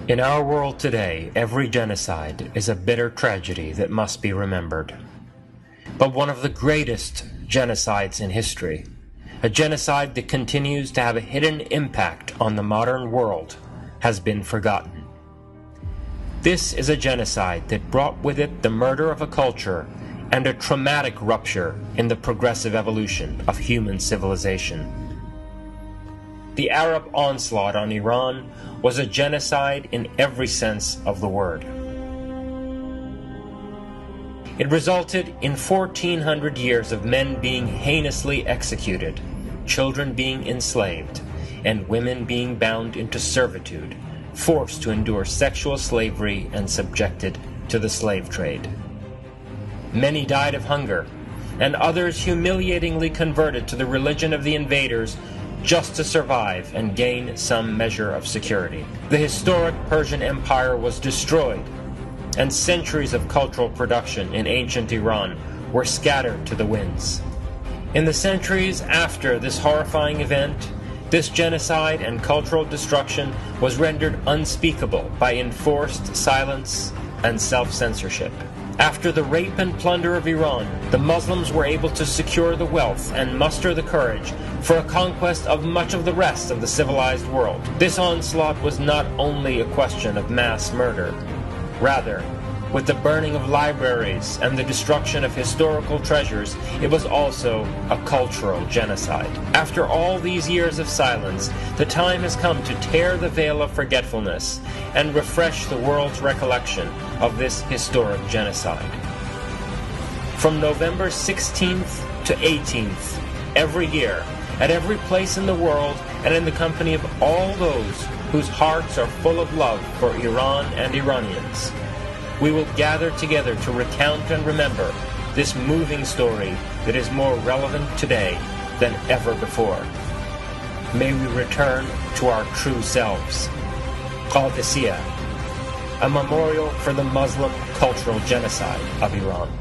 In our world today, every genocide is a bitter tragedy that must be remembered. But one of the greatest genocides in history, a genocide that continues to have a hidden impact on the modern world, has been forgotten. This is a genocide that brought with it the murder of a culture and a traumatic rupture in the progressive evolution of human civilization. The Arab onslaught on Iran was a genocide in every sense of the word. It resulted in 1,400 years of men being heinously executed, children being enslaved, and women being bound into servitude, forced to endure sexual slavery and subjected to the slave trade. Many died of hunger, and others humiliatingly converted to the religion of the invaders just to survive and gain some measure of security. The historic Persian Empire was destroyed, and centuries of cultural production in ancient Iran were scattered to the winds. In the centuries after this horrifying event, this genocide and cultural destruction was rendered unspeakable by enforced silence and self-censorship. After the rape and plunder of Iran, the Muslims were able to secure the wealth and muster the courage for a conquest of much of the rest of the civilized world. This onslaught was not only a question of mass murder. Rather, with the burning of libraries and the destruction of historical treasures, it was also a cultural genocide. After all these years of silence, the time has come to tear the veil of forgetfulness and refresh the world's recollection of this historic genocide. From November 16th to 18th, every year, at every place in the world and in the company of all those whose hearts are full of love for Iran and Iranians, we will gather together to recount and remember this moving story that is more relevant today than ever before. May we return to our true selves. Qadisiyah, a memorial for the Muslim cultural genocide of Iran.